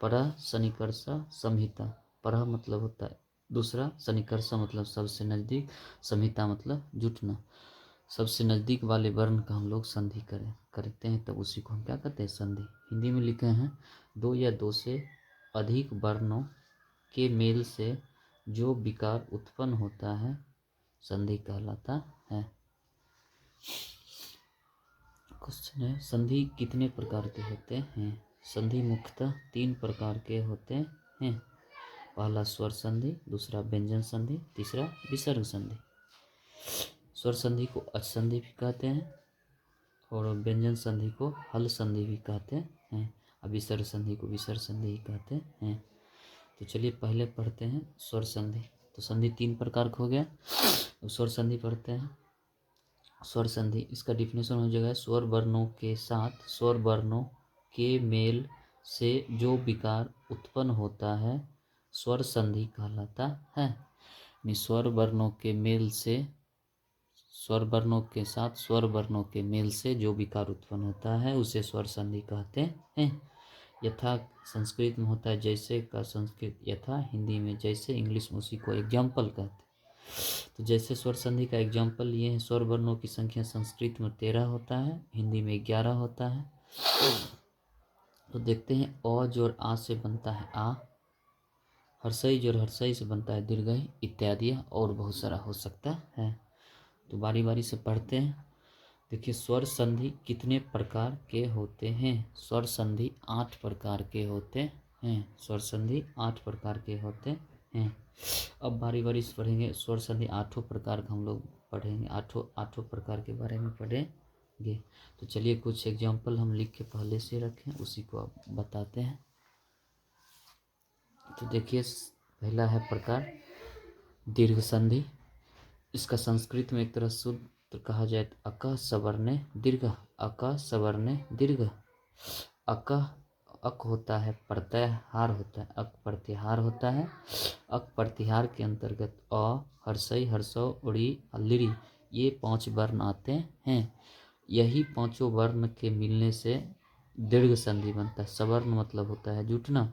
परः सन्निकर्ष संहिता। परः मतलब होता है दूसरा, सन्निकर्ष मतलब सबसे नज़दीक, संहिता मतलब जुटना। सबसे नज़दीक वाले वर्ण का हम लोग संधि करते हैं तब उसी को हम क्या कहते हैं, संधि। हिंदी में लिखे हैं, दो या दो से अधिक वर्णों के मेल से जो विकार उत्पन्न होता है संधि कहलाता है। क्वेश्चन है, संधि कितने प्रकार के होते हैं? संधि मुख्यतः तीन प्रकार के होते हैं। पहला स्वर संधि, दूसरा व्यंजन संधि, तीसरा विसर्ग संधि। स्वर संधि को अच संधि भी कहते हैं और व्यंजन संधि को हल संधि भी कहते हैं, और विसर्ग संधि को विसर्ग संधि कहते हैं। तो चलिए पहले पढ़ते हैं स्वर संधि। तो संधि तीन प्रकार का हो गया। तो स्वर संधि पढ़ते हैं। स्वर संधि, इसका डिफिनेशन हो जाएगा, स्वर वर्णों के साथ स्वर वर्णों के मेल से जो विकार उत्पन्न होता है स्वर संधि कहलाता है। स्वर वर्णों के मेल से, स्वर वर्णों के साथ स्वर वर्णों के मेल से जो विकार उत्पन्न होता है उसे स्वर संधि कहते हैं। यथा संस्कृत में होता है जैसे का संस्कृत, यथा हिंदी में जैसे, इंग्लिश में उसी को एग्जाम्पल कहते हैं। तो जैसे स्वर संधि का एग्जाम्पल ये है, स्वर वर्णों की संख्या संस्कृत में 13 होता है, हिंदी में 11 होता है। तो देखते हैं, अ जोर आ से बनता है आ, हर्षई जोर हर्षई से बनता है दीर्घई इत्यादि, और बहुत सारा हो सकता है। तो बारी बारी से पढ़ते हैं। देखिए, स्वर संधि कितने प्रकार के होते हैं? स्वर संधि 8 प्रकार के होते हैं। स्वर संधि 8 प्रकार के होते हैं। अब बारी बारी से पढ़ेंगे। स्वर संधि 8 प्रकार का हम लोग पढ़ेंगे, आठों प्रकार के बारे में पढ़ेंगे। तो चलिए कुछ एग्जाम्पल हम लिख के पहले से रखें, उसी को आप बताते हैं। तो देखिए, पहला है प्रकार दीर्घ संधि। इसका संस्कृत में एक तरह सूत्र कहा जाए तो अक सवर्णे दीर्घ, अक सवर्णे दीर्घ। अक, अक होता है प्रत्याहार होता है, अक प्रत्याहार होता है। अक प्रत्याहार के अंतर्गत अ, हर्षई, हर्षौ, उड़ी, लिरी, ये 5 वर्ण आते हैं। यही पांचों वर्ण के मिलने से दीर्घ संधि बनता है। सवर्ण मतलब होता है जुटना,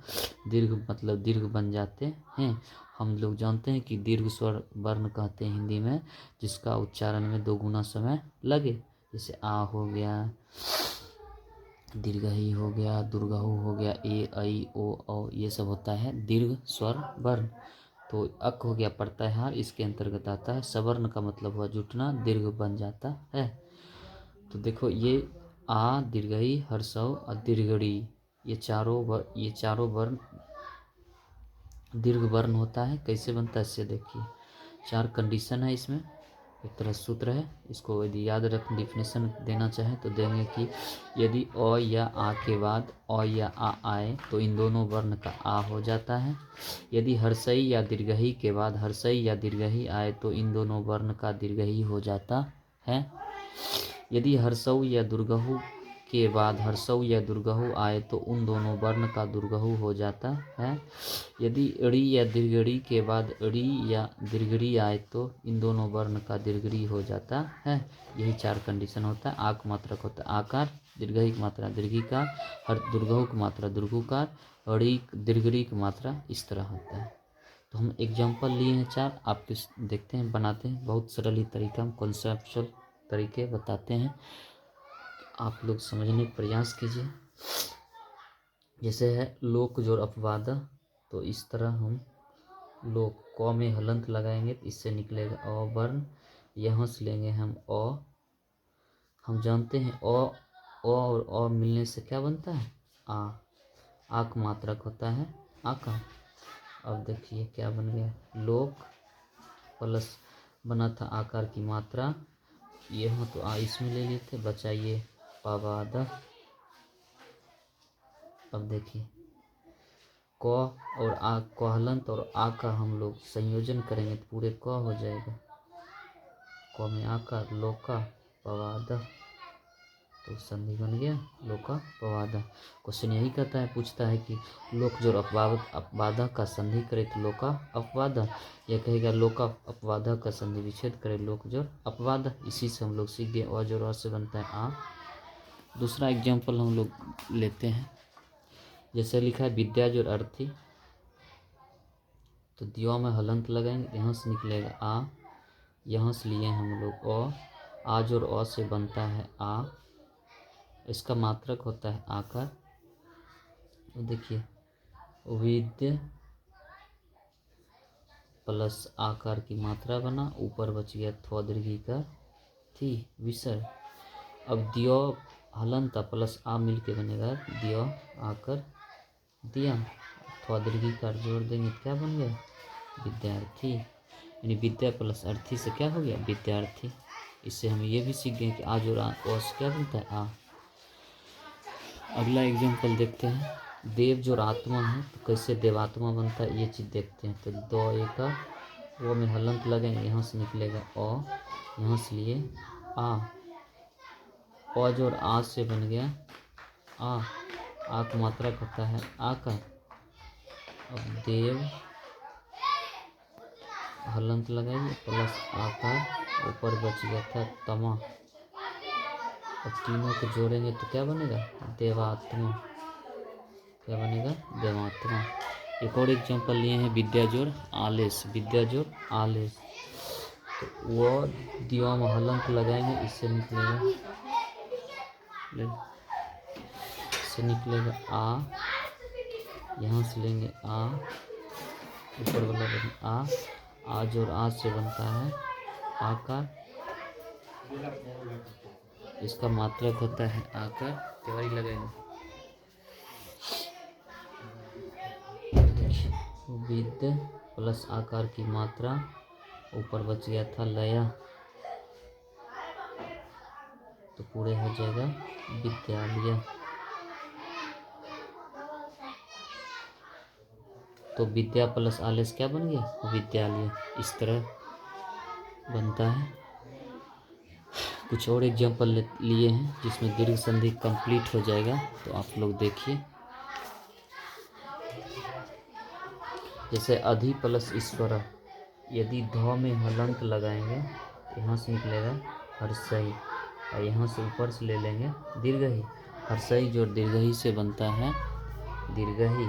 दीर्घ मतलब दीर्घ बन जाते हैं। हम लोग जानते हैं कि दीर्घ स्वर वर्ण कहते हैं हिंदी में जिसका उच्चारण में 2 गुना समय लगे। जैसे आ हो गया, दीर्घई हो गया, दुर्गहु हो गया, ए, ऐ, ओ, औ, ये सब होता है दीर्घ स्वर वर्ण। तो अक हो गया प्रत्याहार, इसके अंतर्गत आता है। सवर्ण का मतलब हुआ जुटना, दीर्घ बन जाता है। तो देखो, ये आ, दीर्घई, हर्षौ और दीर्घड़ी, ये चारों वर्ण दीर्घ वर्ण होता है। कैसे बनता है इससे देखिए, 4 कंडीशन है इसमें, एक तरह सूत्र है। इसको यदि याद रख डिफिनेशन देना चाहे तो देंगे कि यदि अ या आ के बाद अ या आ आए तो इन दोनों वर्ण का आ हो जाता है। यदि हर्षई या दीर्घई के बाद हर्षई या दीर्घई आए तो इन दोनों वर्ण का दीर्घई हो जाता है। यदि हर्षौ या दुर्गहु के बाद हर्षौ या दुर्गहु आए तो उन दोनों वर्ण का दुर्गहु हो जाता है। यदि अड़ी या दीर्घड़ी के बाद अड़ी या दीर्घड़ी आए तो इन दोनों वर्ण का दीर्घड़ी हो जाता है। यही 4 कंडीशन होता है। आक मात्रक होता है आकार, दीर्घई की मात्रा दीर्घिकार, हर दुर्गहु की मात्रा दुर्गुकार, अड़ी दीर्घड़ी की मात्रा इस तरह होता है। तो हम एग्जाम्पल लिए हैं 4, आपके देखते हैं बनाते हैं। बहुत सरल ही तरीका, हम कॉन्सेप्चुअल तरीके बताते हैं, आप लोग समझने का प्रयास कीजिए। जैसे है लोक जोड़ अपवाद, तो इस तरह हम लोक क में हलंत लगाएंगे तो इससे निकलेगा अ वर्ण। यहाँ से लेंगे हम अ, हम जानते हैं अ और अ मिलने से क्या बनता है आ, आक मात्रक होता है आकार। अब देखिए क्या बन गया, लोक प्लस बना था आकार की मात्रा, यहाँ तो आ इसमें ले लिए थे, बचा ये पवाद। अब देखिए क और आ, कहलंत और आ का हम लोग संयोजन करेंगे तो पूरे क हो जाएगा। क में आकार, लोका पवाद, तो संधि बन गया लोका पवाद। क्वेश्चन यही कहता है, पूछता है कि लोक जोड़ अपवाद का संधि करे तो लोका अपवाद, यह कहेगा लोका अपवाद का संधि विच्छेद करे लोक जोड़ अपवाद। इसी से हम लोग सीख गए अ जोड़ अ से बनता है आ। दूसरा एग्जाम्पल हम लोग लेते हैं। जैसे लिखा है विद्या जो अर्थी, तो दियो में हलंत लगाएंगे, यहाँ से निकलेगा आ, यहाँ से लिए हम लोग ओ, आज और ओ से बनता है आ, इसका मात्रक होता है आकार। तो देखिए विद्य प्लस आकार की मात्रा बना, ऊपर बच गया थो दीर्घी का थी विसर्ग। अब दियो हलंत प्लस आ मिलके बनेगा दियो आकर दिया, थोड़ा दीर्घी का जोड़ देंगे तो क्या बन गया विद्यार्थी, यानी विद्या प्लस अर्थी से क्या हो गया विद्यार्थी। इससे हम ये भी सीख गए कि आज और ओ से क्या बनता है आ। अगला एग्जाम्पल देखते हैं, देव जो आत्मा है तो कैसे देवात्मा बनता है ये चीज़ देखते हैं। तो दो एक वो में हलंत लगेंगे, यहाँ से निकलेगा ओ, यहाँ से लिए आ, ओ जो आ से बन गया आ का मात्रा होता है आकर। अब देव हलंत लगाइए प्लस आकार, ऊपर बच गया था तमा। अब तीनों को जोड़ेंगे तो क्या बनेगा देवात्मा, क्या बनेगा देवात्मा। एक और एग्जांपल लिए हैं विद्या जोड़ आलेस, विद्या जोड़ आलेस, तो वो दियो में हलंत लगाएंगे, इससे निकलेगा आ, यहाँ से लेंगे आ, ऊपर वाला बन आ, आज और आज से बनता है आकार, इसका मात्रक होता है आकार, तिवारी लगेंगे। विद्य प्लस आकार की मात्रा, ऊपर बच गया था लया, तो पूरे हो जाएगा विद्यालय। तो विद्या प्लस आलस क्या बन गया विद्यालय, इस तरह बनता है। कुछ और एग्जाम्पल लिए हैं जिसमें दीर्घ संधि कंप्लीट हो जाएगा, तो आप लोग देखिए। जैसे अधि प्लस ईश्वर, यदि ध में हलंत लगाएंगे यहाँ से निकलेगा हर्षई, और यहाँ से ऊपर से ले लेंगे दीर्घही, हर्षई जो दीर्घही से बनता है दीर्घही,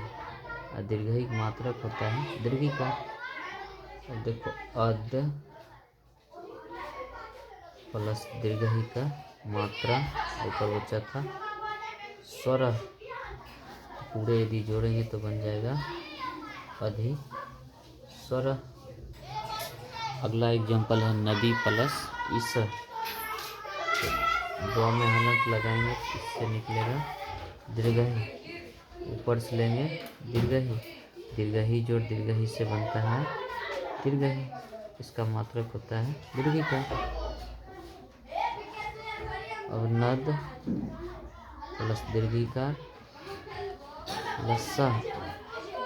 और दीर्घही की मात्रक होता है दीर्घी का। अब देखो अद प्लस दीर्घही का मात्रा, ऊपर बचा था स्वर, पूरे यदि जोड़ेंगे तो बन जाएगा अधि स्वर। अगला एग्जाम्पल है नदी प्लस इस, दो में हलंत लगाएंगे इससे निकलेगा दीर्घही, ऊपर से लेंगे दीर्घही, दीर्घही जो दीर्घही से बनता है दीर्घही, इसका मात्रक होता है दीर्घी का। अब नद प्लस दीर्घिकार प्लस स,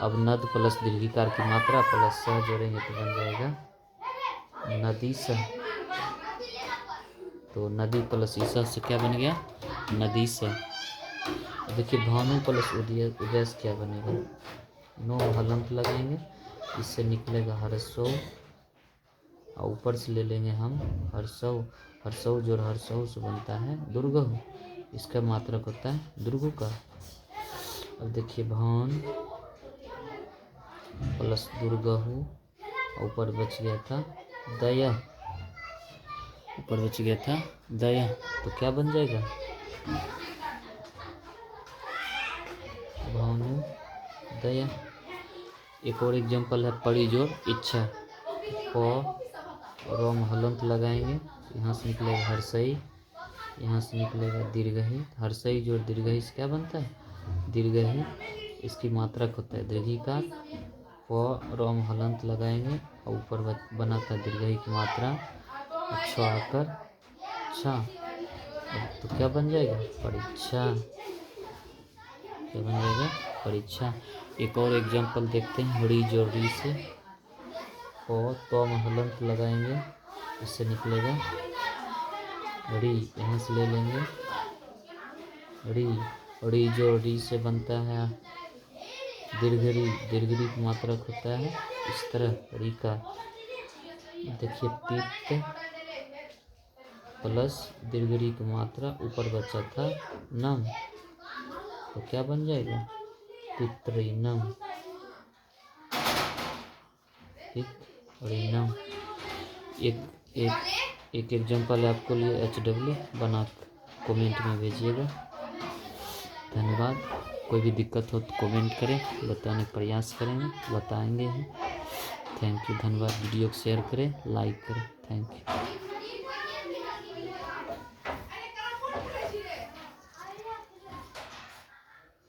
अब नद प्लस दीर्घिकार की मात्रा प्लस स जोड़ेंगे तो बन जाएगा नदी स। तो नदी प्लस ईसा से क्या बन गया नदी स। देखिए भानु प्लस उदय से क्या बनेगा, नो हलंत लगाएंगे, इससे निकलेगा हर्षो, और ऊपर से ले लेंगे हम हर्षौ, हर्षौ जो हर्षौ से बनता है दुर्गहु, इसका मात्रक होता है दुर्गु का। अब देखिए भान प्लस दुर्गहु, ऊपर बच गया था दया, ऊपर बच गया था दया, तो क्या बन जाएगा भानु दया। एक और एग्जांपल है पड़ी जोड़ इच्छा, प रोम हलंत लगाएंगे, यहाँ से निकलेगा हर्षई, यहाँ से निकलेगा दीर्घही, हर्षई जोड़ दीर्घही से क्या बनता है दीर्घही, इसकी मात्रक होता है दीर्घिकार। प रोम हलंत लगाएंगे और ऊपर बनाता है दीर्घही की मात्रा, अच्छा आकर अच्छा, तो क्या बन जाएगा परीक्षा, क्या बन जाएगा परीक्षा। एक और एग्जांपल देखते हैं हड़ी जोड़ी से, तो में हलंत लगाएंगे, इससे निकलेगा री, यहाँ से ले लेंगे री, री जो री से बनता है दीर्घरी, दीर्घरी की मात्रक होता है इस तरह री का। देखिए पित्त प्लस दीर्घरी की मात्रा, ऊपर बचा था नम, तो क्या बन जाएगा तुत्रिनम, ठीक। और इनम एक एक एक एग्जाम्पल है आपको लिए HW बना कमेंट में भेजिएगा। धन्यवाद। कोई भी दिक्कत हो तो कमेंट करें, बताने का प्रयास करेंगे, बताएंगे ही। थैंक यू, धन्यवाद। वीडियो को शेयर करें, लाइक करें। Thank you.